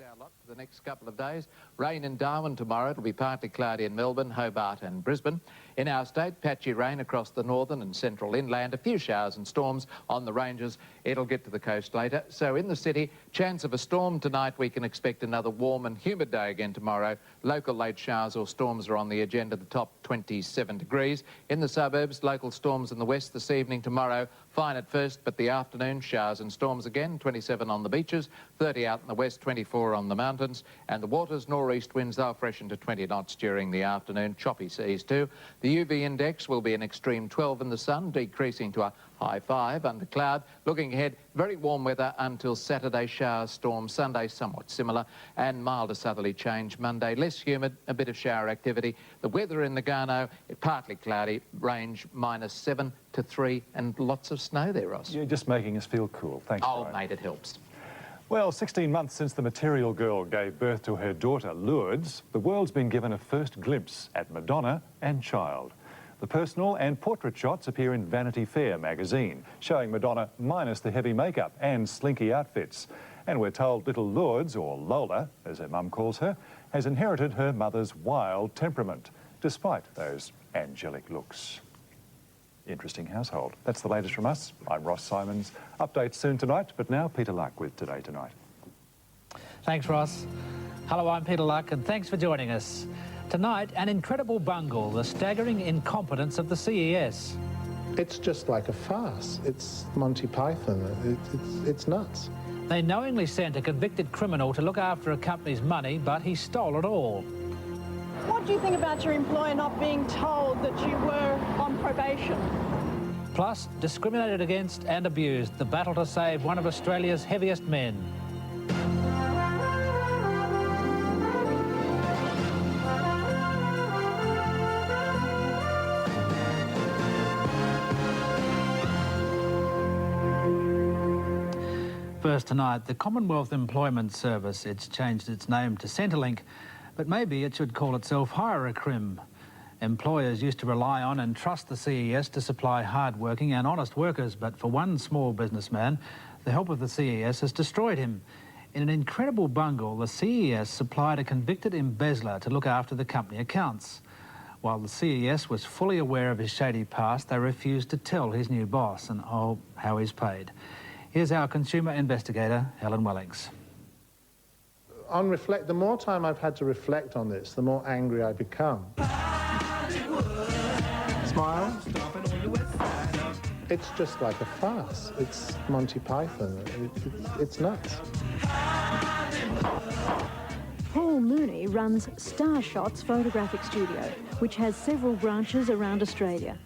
Our lot for the next couple of days. Rain in Darwin tomorrow. It'll be partly cloudy in Melbourne, Hobart and Brisbane. In our state, patchy rain across the northern and central inland. A few showers and storms on the ranges. It'll get to the coast later. So in the city, chance of a storm tonight. We can expect another warm and humid day again tomorrow. Local late showers or storms are on the agenda. The top 27 degrees. In the suburbs, local storms in the west this evening. Tomorrow, fine at first, but the afternoon, showers and storms again. 27 on the beaches, 30 out in the west, 24 on the mountains, and the waters, nor'east winds, they'll freshen to 20 knots during the afternoon. Choppy seas too. The UV index will be an extreme 12 in the sun, decreasing to a high 5 under cloud. Looking ahead, very warm weather until Saturday, showers, storms. Sunday, somewhat similar, and milder southerly change. Monday, less humid, a bit of shower activity. The weather in the Garno, partly cloudy, range -7 to 3, and lots of snow there, Ross. You're just making us feel cool. Thanks, Oh, Brian. mate, it helps. Well, 16 months since the material girl gave birth to her daughter, Lourdes, the world's been given a first glimpse at Madonna and Child. The personal and portrait shots appear in Vanity Fair magazine, showing Madonna minus the heavy makeup and slinky outfits. And we're told little Lourdes, or Lola, as her mum calls her, has inherited her mother's wild temperament, despite those angelic looks. Interesting household. That's the latest from us. I'm Ross Simons. Updates soon tonight, but now Peter Luck with Today Tonight. Thanks, Ross. Hello, I'm Peter Luck, and thanks for joining us. Tonight, an incredible bungle, the staggering incompetence of the CES. It's just like a farce. It's Monty Python. It's nuts. They knowingly sent a convicted criminal to look after a company's money, but he stole it all. What do you think about your employer not being told that you were on probation? Plus, discriminated against and abused, the battle to save one of Australia's heaviest men. First tonight, the Commonwealth Employment Service. It's changed its name to Centrelink, but maybe it should call itself Hire-a-Crim. Employers used to rely on and trust the CES to supply hard-working and honest workers, but for one small businessman, the help of the CES has destroyed him. In an incredible bungle, the CES supplied a convicted embezzler to look after the company accounts. While the CES was fully aware of his shady past, they refused to tell his new boss and, oh, how he's paid. Here's our consumer investigator, Helen Wellings. The more time I've had to reflect on this, the more angry I become. Smile. It's just like a farce. It's Monty Python. It's nuts. Paul Mooney runs Star Shots Photographic Studio, which has several branches around Australia.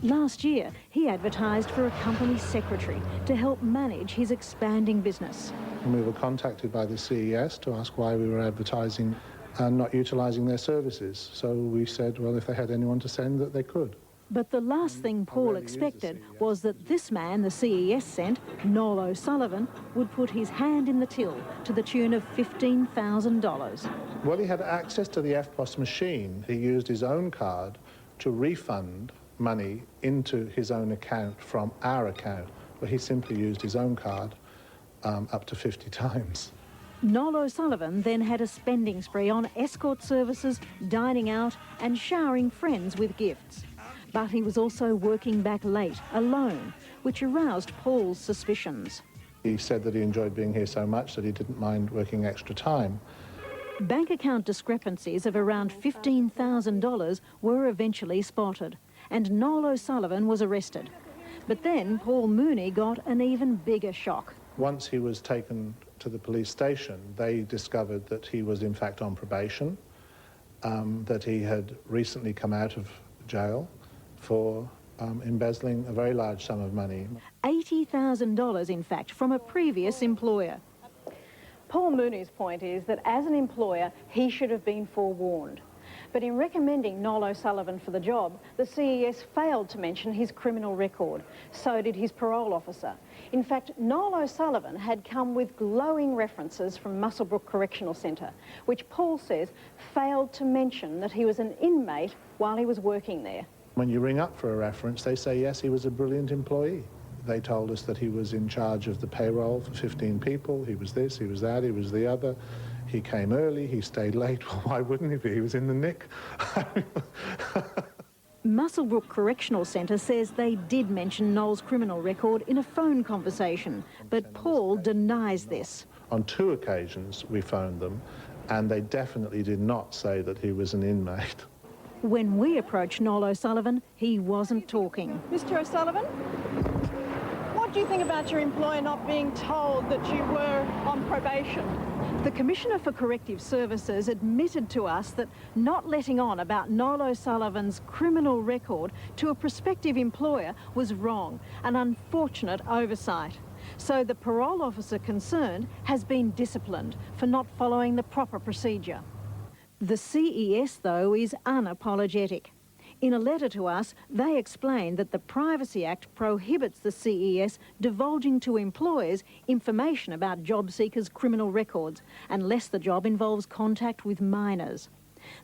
Last year, he advertised for a company secretary to help manage his expanding business. And we were contacted by the CES to ask why we were advertising and not utilising their services. So we said, well, if they had anyone to send, that they could. But the last thing Paul expected was that this man the CES sent, Noel O'Sullivan, would put his hand in the till to the tune of $15,000. Well, he had access to the EFTPOS machine. He used his own card to refund money into his own account from our account, but he simply used his own card up to 50 times. Noel O'Sullivan then had a spending spree on escort services, dining out and showering friends with gifts. But he was also working back late, alone, which aroused Paul's suspicions. He said that he enjoyed being here so much that he didn't mind working extra time. Bank account discrepancies of around $15,000 were eventually spotted, and Noel O'Sullivan was arrested. But then Paul Mooney got an even bigger shock. Once he was taken to the police station, they discovered that he was in fact on probation, that he had recently come out of jail for embezzling a very large sum of money. $80,000, in fact, from a previous employer. Paul Mooney's point is that as an employer, he should have been forewarned. But in recommending Noel O'Sullivan for the job, the CES failed to mention his criminal record. So did his parole officer. In fact, Noel O'Sullivan had come with glowing references from Muswellbrook Correctional Centre, which Paul says failed to mention that he was an inmate while he was working there. When you ring up for a reference, they say, yes, he was a brilliant employee. They told us that he was in charge of the payroll for 15 people. He was this, he was that, he was the other. He came early, he stayed late. Well, why wouldn't he be? He was in the nick. Muswellbrook Correctional Centre says they did mention Noel's criminal record in a phone conversation, but Paul denies this. On 2 occasions we phoned them, and they definitely did not say that he was an inmate. When we approached Noel O'Sullivan, he wasn't talking. Mr. O'Sullivan, what do you think about your employer not being told that you were on probation? The Commissioner for Corrective Services admitted to us that not letting on about Noel O'Sullivan's criminal record to a prospective employer was wrong, an unfortunate oversight. So the parole officer concerned has been disciplined for not following the proper procedure. The CES, though, is unapologetic. In a letter to us, they explain that the Privacy Act prohibits the CES divulging to employers information about job seekers' criminal records, unless the job involves contact with minors.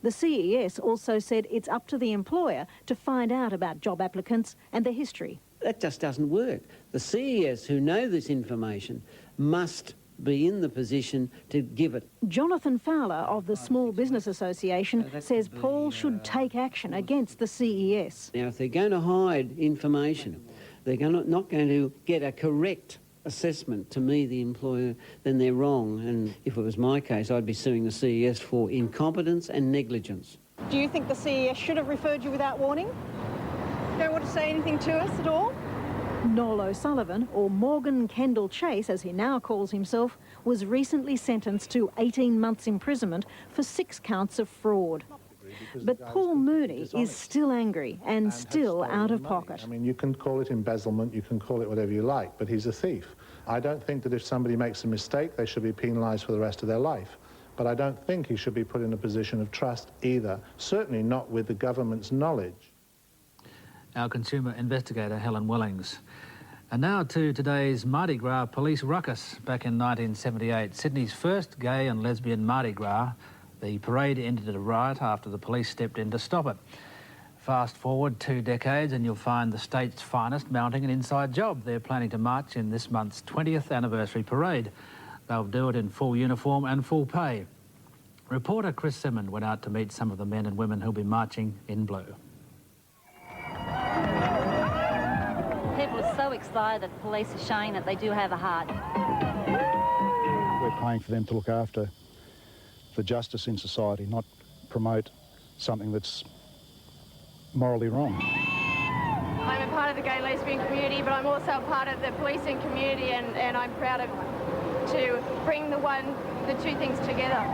The CES also said it's up to the employer to find out about job applicants and their history. That just doesn't work. The CES, who know this information, must be in the position to give it. Jonathan Fowler of the Small Business Association says Paul should take action against the CES. Now, if they're going to hide information, they're not going to get a correct assessment to me, the employer, then they're wrong. And if it was my case, I'd be suing the CES for incompetence and negligence. Do you think the CES should have referred you without warning? Don't want to say anything to us at all? Noel O'Sullivan, or Morgan Kendall Chase as he now calls himself, was recently sentenced to 18 months imprisonment for 6 counts of fraud. But Paul Mooney is still angry and still out of pocket. I mean, you can call it embezzlement, you can call it whatever you like, but he's a thief. I don't think that if somebody makes a mistake, they should be penalised for the rest of their life. But I don't think he should be put in a position of trust either, certainly not with the government's knowledge. Our consumer investigator, Helen Wellings. And now to today's Mardi Gras police ruckus. Back in 1978, Sydney's first gay and lesbian Mardi Gras, the parade ended in a riot after the police stepped in to stop it. Fast forward 2 decades and you'll find the state's finest mounting an inside job. They're planning to march in this month's 20th anniversary parade. They'll do it in full uniform and full pay. Reporter Chris Simmond went out to meet some of the men and women who'll be marching in blue. People are so excited that police are showing that they do have a heart. We're paying for them to look after the justice in society, not promote something that's morally wrong. I'm a part of the gay lesbian community, but I'm also a part of the policing community, and I'm proud to bring the two things together.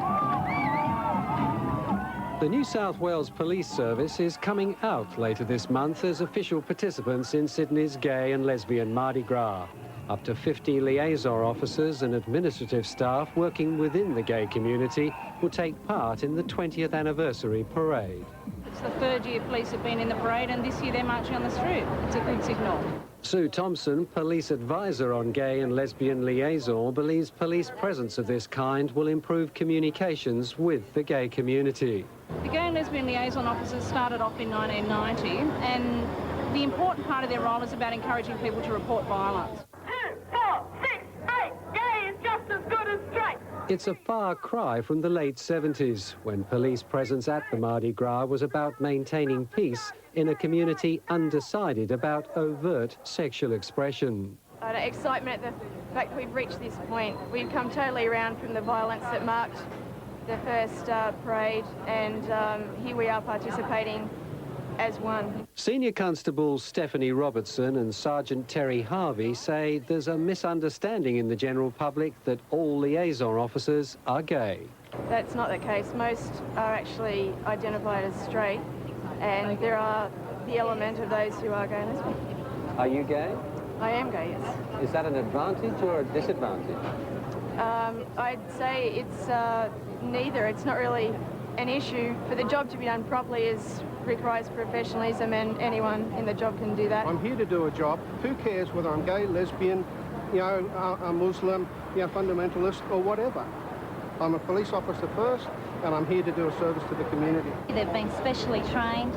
The New South Wales Police Service is coming out later this month as official participants in Sydney's gay and lesbian Mardi Gras. Up to 50 liaison officers and administrative staff working within the gay community will take part in the 20th anniversary parade. It's the 3rd year police have been in the parade, and this year they're marching on the street. It's a good signal. Sue Thompson, police advisor on gay and lesbian liaison, believes police presence of this kind will improve communications with the gay community. The gay and lesbian liaison officers started off in 1990, and the important part of their role is about encouraging people to report violence. 2, 4, 6, 8, gay is just as good as straight. It's a far cry from the late 70s, when police presence at the Mardi Gras was about maintaining peace in a community undecided about overt sexual expression. Excitement at the fact we've reached this point. We've come totally around from the violence that marked the first parade, and here we are participating as one. Senior Constable Stephanie Robertson and Sergeant Terry Harvey say there's a misunderstanding in the general public that all liaison officers are gay. That's not the case. Most are actually identified as straight, and there are the element of those who are gay and lesbian. Are you gay? I am gay, yes. Is that an advantage or a disadvantage? I'd say it's neither. It's not really an issue. For the job to be done properly requires professionalism, and anyone in the job can do that. I'm here to do a job. Who cares whether I'm gay, lesbian, a Muslim, fundamentalist, or whatever? I'm a police officer first, and I'm here to do a service to the community. They've been specially trained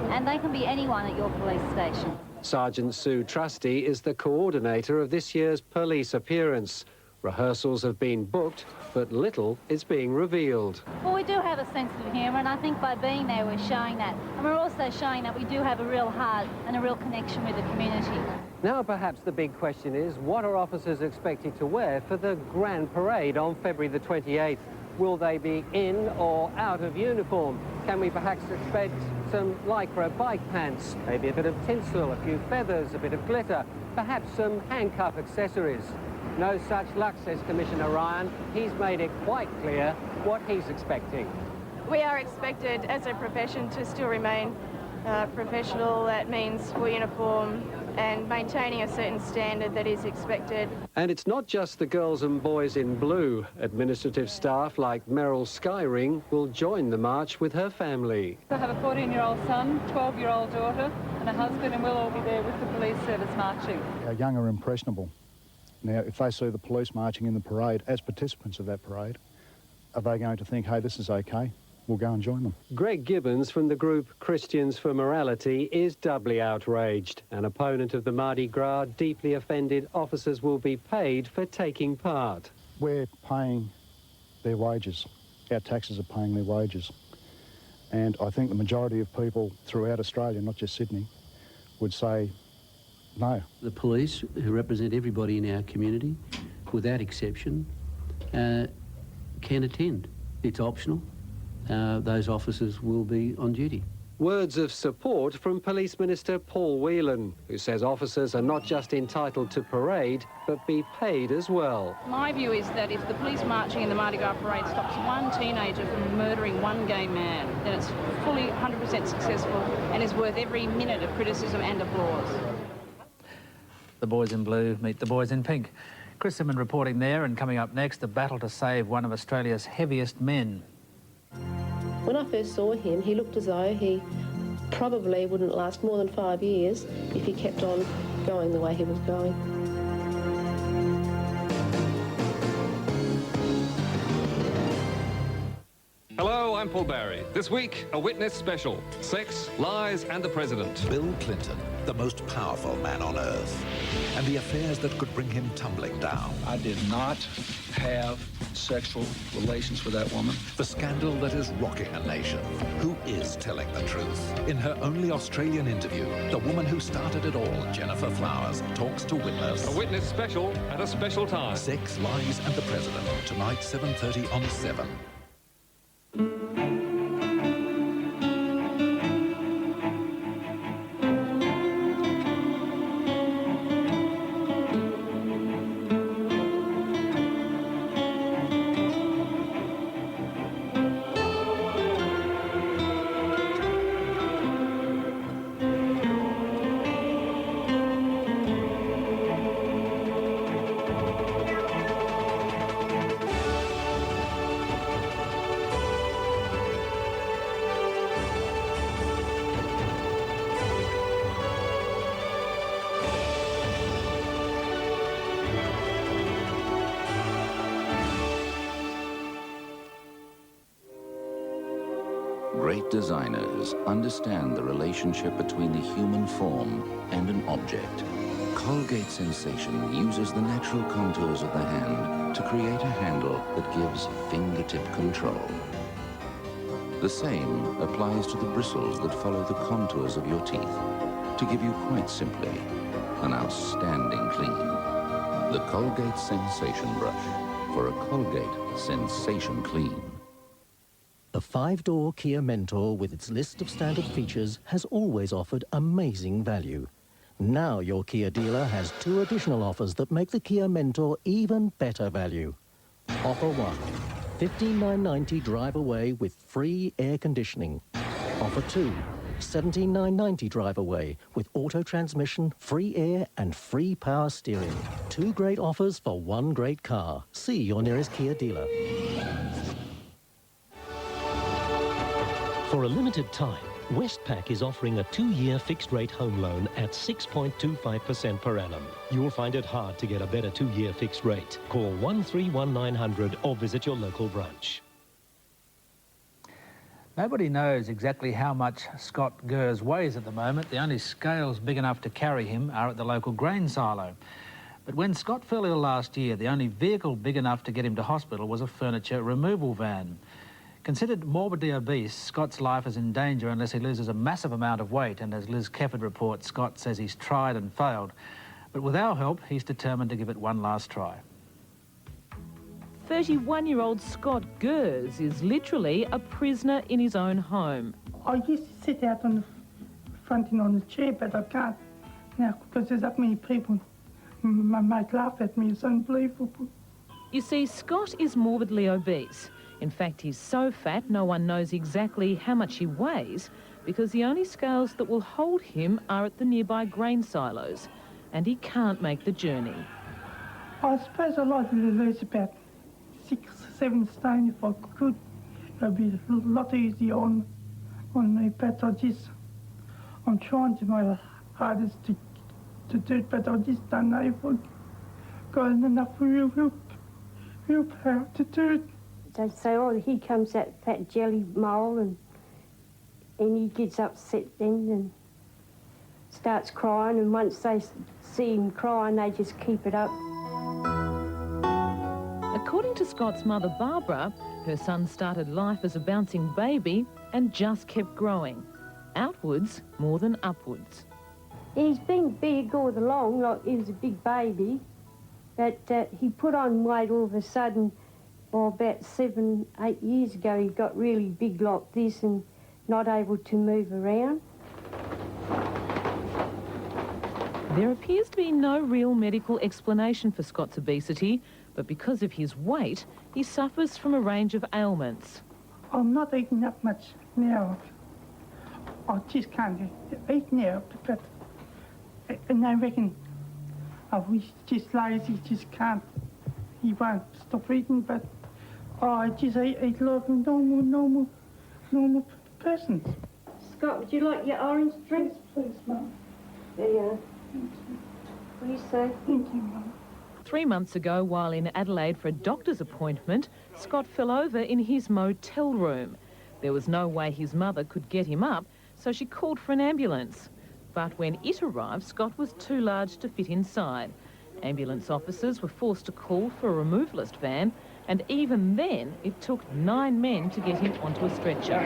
and they can be anyone at your police station. Sergeant Sue Trusty is the coordinator of this year's police appearance. Rehearsals have been booked, but little is being revealed. Well, we do have a sense of humour, and I think by being there we're showing that. And we're also showing that we do have a real heart and a real connection with the community. Now perhaps the big question is, what are officers expected to wear for the grand parade on February the 28th? Will they be in or out of uniform? Can we perhaps expect some lycra bike pants, maybe a bit of tinsel, a few feathers, a bit of glitter, perhaps some handcuff accessories? No such luck, says Commissioner Ryan. He's made it quite clear what he's expecting. We are expected as a profession to still remain professional. That means full uniform and maintaining a certain standard that is expected. And it's not just the girls and boys in blue. Administrative staff like Meryl Skyring will join the march with her family. I have a 14-year-old son, 12-year-old daughter and a husband, and we'll all be there with the police service marching. Our young are impressionable. Now, if they see the police marching in the parade as participants of that parade, are they going to think, hey, this is okay, we'll go and join them? Greg Gibbons from the group Christians for Morality is doubly outraged. An opponent of the Mardi Gras, deeply offended officers will be paid for taking part. We're paying their wages. Our taxes are paying their wages. And I think the majority of people throughout Australia, not just Sydney, would say no. The police, who represent everybody in our community, without exception, can attend. It's optional. Those officers will be on duty. Words of support from Police Minister Paul Whelan, who says officers are not just entitled to parade, but be paid as well. My view is that if the police marching in the Mardi Gras parade stops one teenager from murdering one gay man, then it's fully 100% successful and is worth every minute of criticism and applause. The boys in blue meet the boys in pink. Chris Simmond reporting there, and coming up next, the battle to save one of Australia's heaviest men. When I first saw him, he looked as though he probably wouldn't last more than 5 years if he kept on going the way he was going. Hello, I'm Paul Barry. This week, a witness special. Sex, lies, and the president. Bill Clinton, the most powerful man on earth, and the affairs that could bring him tumbling down. I did not have sexual relations with that woman. The scandal that is rocking a nation. Who is telling the truth? In her only Australian interview, the woman who started it all, Jennifer Flowers, talks to witness. A witness special at a special time. Sex, Lies, and the President. Tonight, 7:30 on 7. Great designers understand the relationship between the human form and an object. Colgate Sensation uses the natural contours of the hand to create a handle that gives fingertip control. The same applies to the bristles that follow the contours of your teeth to give you, quite simply, an outstanding clean. The Colgate Sensation Brush for a Colgate Sensation Clean. The 5-door Kia Mentor, with its list of standard features, has always offered amazing value. Now your Kia dealer has 2 additional offers that make the Kia Mentor even better value. Offer 1, $15,990 drive away with free air conditioning. Offer 2, $17,990 drive away with auto transmission, free air and free power steering. 2 great offers for 1 great car. See your nearest Kia dealer. For a limited time, Westpac is offering a 2-year fixed-rate home loan at 6.25% per annum. You'll find it hard to get a better 2-year fixed rate. Call 131900 or visit your local branch. Nobody knows exactly how much Scott Gers weighs at the moment. The only scales big enough to carry him are at the local grain silo. But when Scott fell ill last year, the only vehicle big enough to get him to hospital was a furniture removal van. Considered morbidly obese, Scott's life is in danger unless he loses a massive amount of weight, and as Liz Kefford reports, Scott says he's tried and failed. But with our help, he's determined to give it one last try. 31-year-old Scott Gers is literally a prisoner in his own home. I used to sit out on the fronting on the chair, but I can't now because there's that many people. My mate laugh at me, it's unbelievable. You see, Scott is morbidly obese. In fact, he's so fat no one knows exactly how much he weighs because the only scales that will hold him are at the nearby grain silos, and he can't make the journey. I suppose I'd like to lose about 6 or 7 stone if I could. It'd be a lot easier on me, but I'm trying to my hardest to do it, but I just don't know if I've got enough willpower to do it. They say, oh, here comes that fat jelly mole, and he gets upset then and starts crying, and once they see him crying, they just keep it up. According to Scott's mother, Barbara, her son started life as a bouncing baby and just kept growing, outwards more than upwards. He's been big all along, like he was a big baby, but he put on weight all of a sudden. About 7, 8 years ago, he got really big like this and not able to move around. There appears to be no real medical explanation for Scott's obesity, but because of his weight, he suffers from a range of ailments. I'm not eating that much now. I just can't eat now, but and I reckon he's just lazy, just can't. He won't stop eating, but I just eat like a normal person. Scott, would you like your orange drink? Please, Mum. There you are. Please say. Thank you, Mum. 3 months ago, while in Adelaide for a doctor's appointment, Scott fell over in his motel room. There was no way his mother could get him up, so she called for an ambulance. But when it arrived, Scott was too large to fit inside. Ambulance officers were forced to call for a removalist van, and even then, it took 9 men to get him onto a stretcher.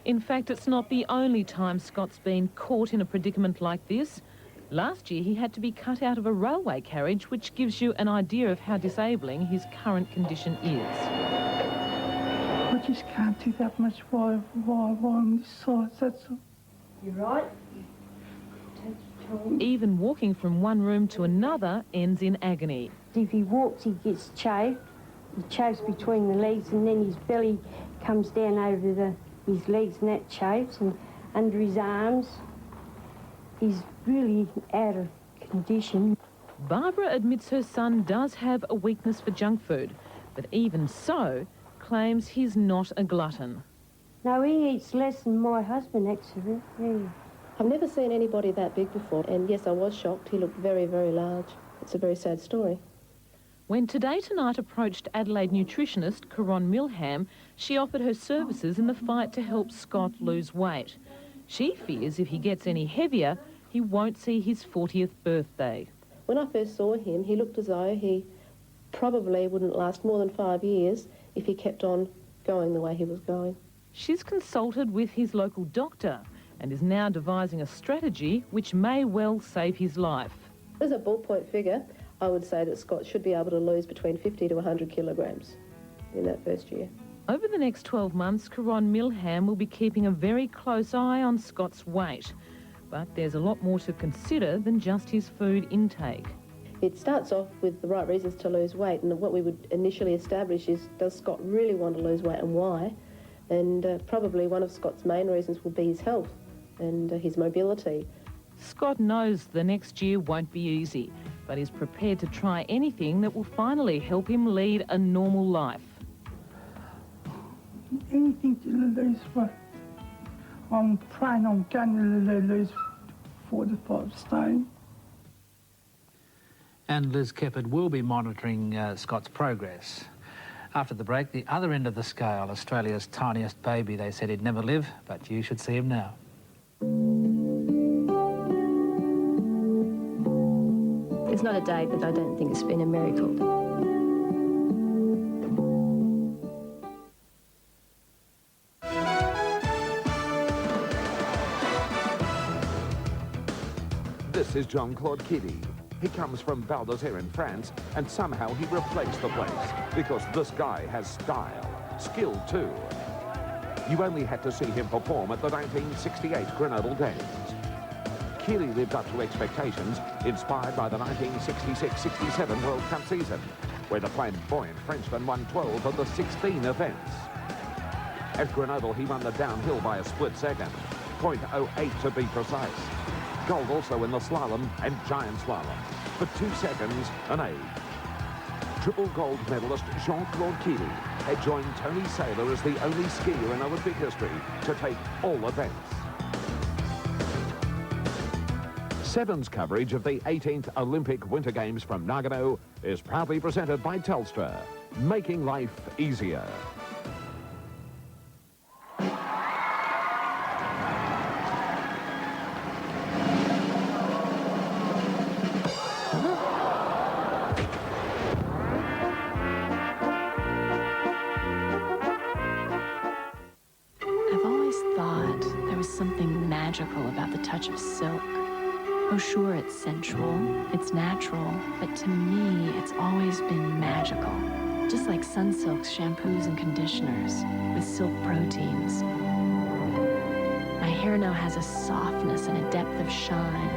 In fact, it's not the only time Scott's been caught in a predicament like this. Last year, he had to be cut out of a railway carriage, which gives you an idea of how disabling his current condition is. I just can't do that much while on this side, that's all. You're right. Even walking from one room to another ends in agony. If he walks, he gets chafed. He chafes between the legs, and then his belly comes down over his legs, and that chafes, and under his arms. He's really out of condition. Barbara admits her son does have a weakness for junk food, but even so, claims he's not a glutton. No, he eats less than my husband, actually. Yeah. I've never seen anybody that big before, and yes, I was shocked. He looked very, very large. It's a very sad story. When Today Tonight approached Adelaide nutritionist Caron Milham, she offered her services in the fight to help Scott lose weight. She fears if he gets any heavier, he won't see his 40th birthday. When I first saw him, he looked as though he probably wouldn't last more than 5 years if he kept on going the way he was going. She's consulted with his local doctor and is now devising a strategy which may well save his life. As a ballpoint figure, I would say that Scott should be able to lose between 50 to 100 kilograms in that first year. Over the next 12 months, Caron Milham will be keeping a very close eye on Scott's weight. But there's a lot more to consider than just his food intake. It starts off with the right reasons to lose weight, and what we would initially establish is, does Scott really want to lose weight and why? And probably one of Scott's main reasons will be his health and his mobility. Scott knows the next year won't be easy, but is prepared to try anything that will finally help him lead a normal life. Anything to lose weight. I'm praying I'm going to lose 45 stone. And Liz Kefford will be monitoring Scott's progress. After the break, the other end of the scale, Australia's tiniest baby. They said he'd never live, but you should see him now. There's not a day that I don't think it's been a miracle. This is Jean-Claude Kiddy. He comes from Val d'Isère in France, and somehow he replaced the place, because this guy has style, skill too. You only had to see him perform at the 1968 Grenoble Games. Keely lived up to expectations, inspired by the 1966-67 World Cup season, where the flamboyant Frenchman won 12 of the 16 events. At Grenoble, he won the downhill by a split second, 0.08 to be precise. Gold also in the slalom and giant slalom, for 2 seconds an age. Triple gold medalist Jean-Claude Keely had joined Tony Saylor as the only skier in Olympic history to take all events. Seven's coverage of the 18th Olympic Winter Games from Nagano is proudly presented by Telstra, making life easier. Something magical about the touch of silk. Oh, sure, it's sensual, it's natural, but to me, it's always been magical. Just like Sunsilk's shampoos and conditioners with silk proteins. My hair now has a softness and a depth of shine,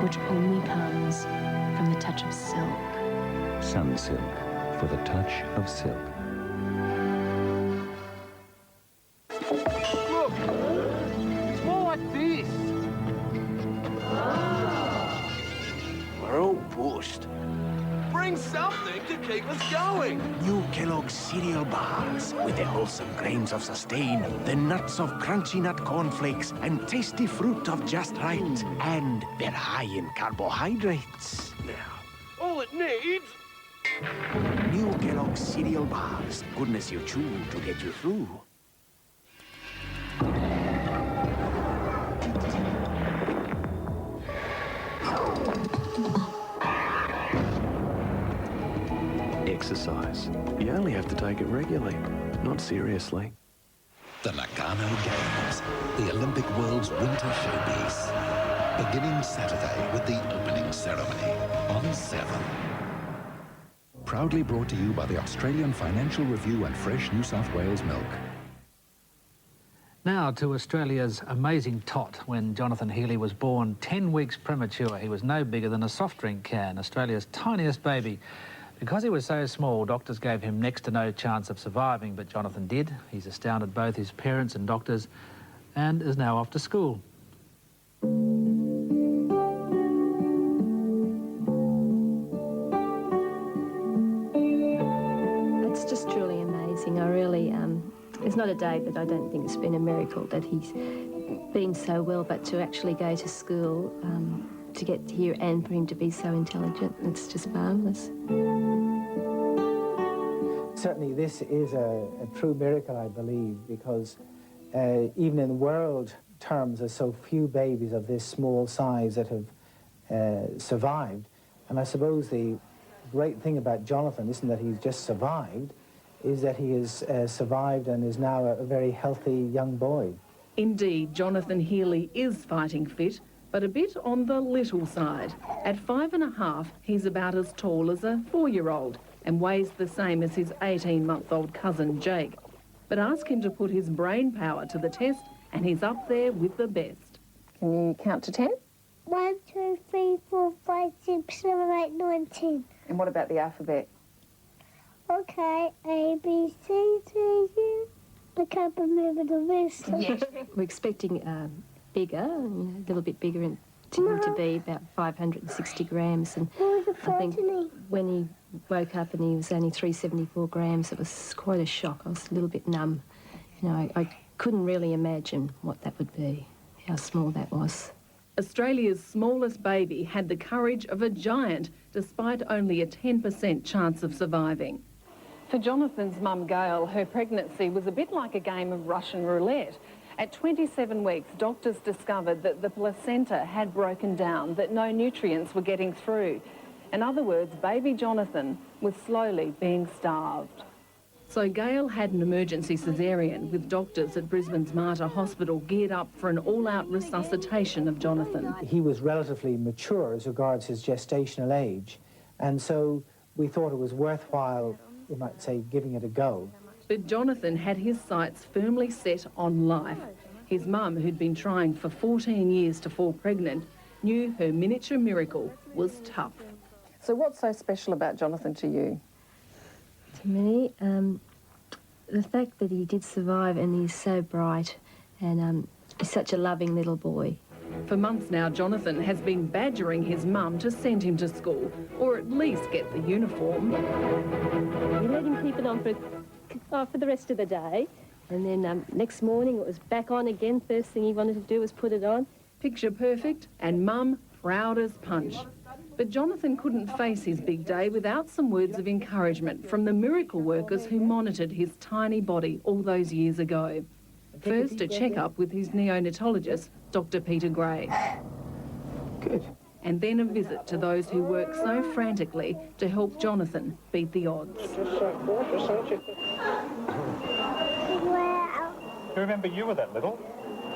which only comes from the touch of silk. Sunsilk, for the touch of silk. Something to keep us going. New Kellogg's cereal bars with the wholesome grains of sustain, the nuts of crunchy nut cornflakes, and tasty fruit of just right. And they're high in carbohydrates. All it needs. New Kellogg's cereal bars. Goodness you chew to get you through. Exercise. You only have to take it regularly, not seriously. The Nagano Games, the Olympic World's winter showpiece. Beginning Saturday with the opening ceremony on 7. Proudly brought to you by the Australian Financial Review and Fresh New South Wales Milk. Now to Australia's amazing tot. When Jonathan Healy was born 10 weeks premature, he was no bigger than a soft drink can, Australia's tiniest baby. Because he was so small, doctors gave him next to no chance of surviving, but Jonathan did. He's astounded both his parents and doctors and is now off to school. It's just truly amazing. I really, it's not a day that I don't think it's been a miracle that he's been so well, but to actually go to school, to get here and for him to be so intelligent, it's just marvellous. Certainly this is a true miracle, I believe, because even in world terms, there's so few babies of this small size that have survived. And I suppose the great thing about Jonathan isn't that he's just survived, is that he has survived and is now a very healthy young boy. Indeed, Jonathan Healy is fighting fit, but a bit on the little side. At 5.5, he's about as tall as a 4-year-old and weighs the same as his 18-month-old cousin Jake. But ask him to put his brain power to the test and he's up there with the best. Can you count to 10? 1, 2, 3, 4, 5, 6, 7, 8, 9, 10. And what about the alphabet? Okay, A, B, C, D, U. I can't remember the rest. Yes. We're expecting bigger, a little bit bigger, and to be about 560 grams. And I think when he woke up and he was only 374 grams, it was quite a shock. I was a little bit numb. You know, I couldn't really imagine what that would be, how small that was. Australia's smallest baby had the courage of a giant, despite only a 10% chance of surviving. For Jonathan's mum, Gail, her pregnancy was a bit like a game of Russian roulette. At 27 weeks, doctors discovered that the placenta had broken down, that no nutrients were getting through. In other words, baby Jonathan was slowly being starved. So Gail had an emergency caesarean with doctors at Brisbane's Mardi Hospital geared up for an all-out resuscitation of Jonathan. He was relatively mature as regards his gestational age, and so we thought it was worthwhile, you might say, giving it a go. But Jonathan had his sights firmly set on life. His mum, who'd been trying for 14 years to fall pregnant, knew her miniature miracle was tough. So what's so special about Jonathan to you? To me, the fact that he did survive and he's so bright and he's such a loving little boy. For months now, Jonathan has been badgering his mum to send him to school, or at least get the uniform. We let him keep it on for the rest of the day, and then next morning it was back on again. First thing he wanted to do was put it on. Picture perfect, and mum proud as punch. But Jonathan couldn't face his big day without some words of encouragement from the miracle workers who monitored his tiny body all those years ago. First, a check-up with his neonatologist, Dr. Peter Gray. Good. And then a visit to those who work so frantically to help Jonathan beat the odds. You remember you were that little?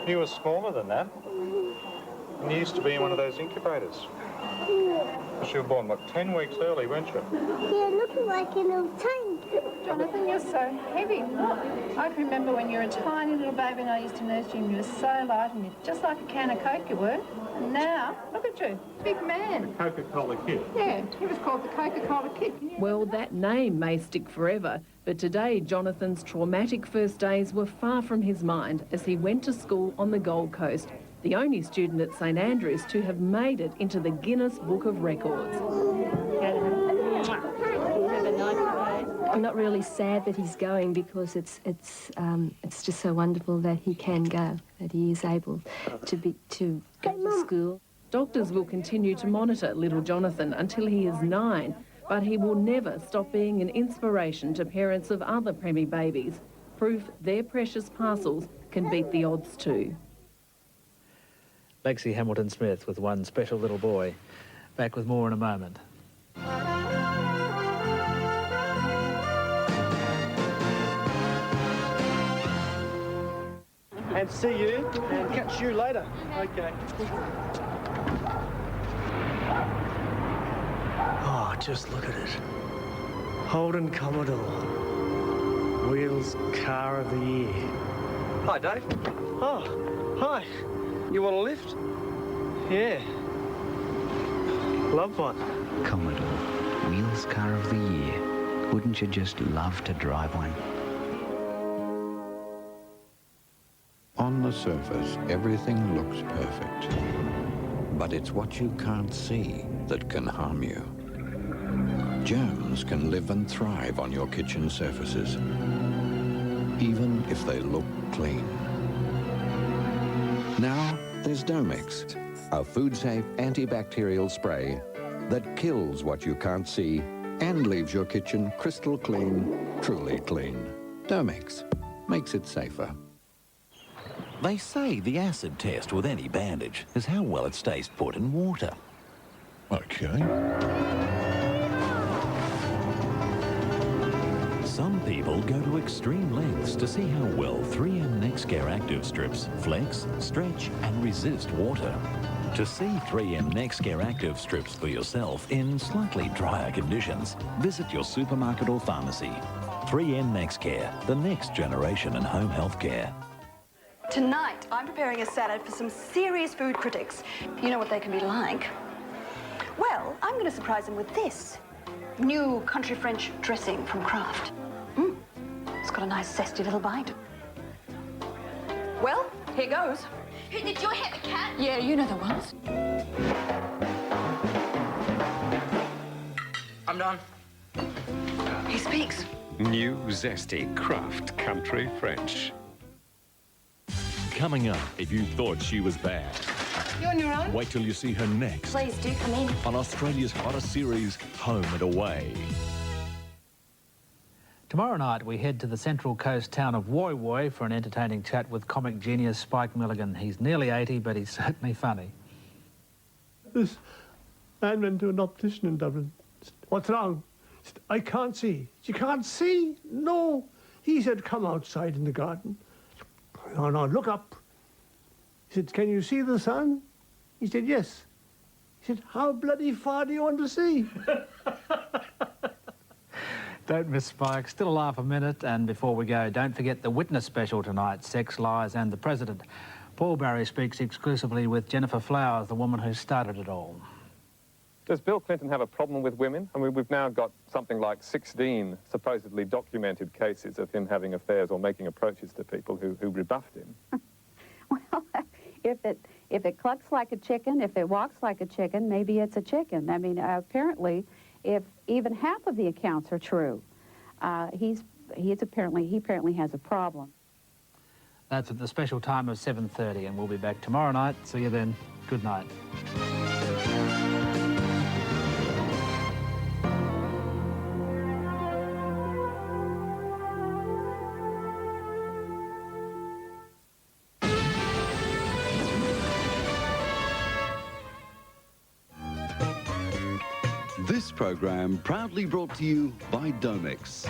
You were smaller than that. And you used to be in one of those incubators. You were born, what, 10 weeks early, weren't you? Yeah, looking like a little tank. Jonathan, you're so heavy. I can remember when you were a tiny little baby and I used to nurse you and you were so light and you're just like a can of Coke you were. And now, look at you, big man. Coca-Cola Kid. Yeah, he was called the Coca-Cola Kid. Well, that name may stick forever, but today Jonathan's traumatic first days were far from his mind as he went to school on the Gold Coast, the only student at St Andrews to have made it into the Guinness Book of Records. I'm not really sad that he's going because it's just so wonderful that he can go, that he is able to go to school. Doctors will continue to monitor little Jonathan until he is 9, but he will never stop being an inspiration to parents of other preemie babies. Proof their precious parcels can beat the odds too. Lexy Hamilton-Smith with one special little boy. Back with more in a moment. And see you, and catch you later. Okay. Oh, just look at it. Holden Commodore. Wheels Car of the Year. Hi, Dave. Oh, hi. You want a lift? Yeah. Love one. Commodore, Wheels Car of the Year. Wouldn't you just love to drive one? On the surface, everything looks perfect. But it's what you can't see that can harm you. Germs can live and thrive on your kitchen surfaces, even if they look clean. Now, there's Domix, a food-safe antibacterial spray that kills what you can't see and leaves your kitchen crystal clean, truly clean. Domix makes it safer. They say the acid test with any bandage is how well it stays put in water. Okay. Some people go to extreme lengths to see how well 3M NexCare Active Strips flex, stretch and resist water. To see 3M NexCare Active Strips for yourself in slightly drier conditions, visit your supermarket or pharmacy. 3M NexCare, the next generation in home health care. Tonight, I'm preparing a salad for some serious food critics. You know what they can be like. Well, I'm going to surprise them with this. New country French dressing from Kraft. It's got a nice zesty little bite. Well, here goes. Who did you hit the cat? Yeah, you know the ones. I'm done. He speaks. New zesty Kraft country French. Coming up, if you thought she was bad, You on your own? wait till you see her next Please do come in. on Australia's hottest series, Home and Away. Tomorrow night we head to the Central Coast town of Woy Woy for an entertaining chat with comic genius Spike Milligan. He's nearly 80, but he's certainly funny. This man went to an optician in Dublin. What's wrong? He said, I can't see. You can't see? No. He said, come outside in the garden. No, no, look up. He said, can you see the sun? He said, yes. He said, how bloody far do you want to see? Don't miss Spike. Still a laugh a minute. And before we go, don't forget the witness special tonight, Sex, Lies and the President. Paul Barry speaks exclusively with Jennifer Flowers, the woman who started it all. Does Bill Clinton have a problem with women? I mean, we've now got something like 16 supposedly documented cases of him having affairs or making approaches to people who rebuffed him. Well, if it clucks like a chicken, if it walks like a chicken, maybe it's a chicken. I mean, apparently, if even half of the accounts are true, he apparently has a problem. That's at the special time of 7:30, and we'll be back tomorrow night. See you then. Good night. This program proudly brought to you by Domex.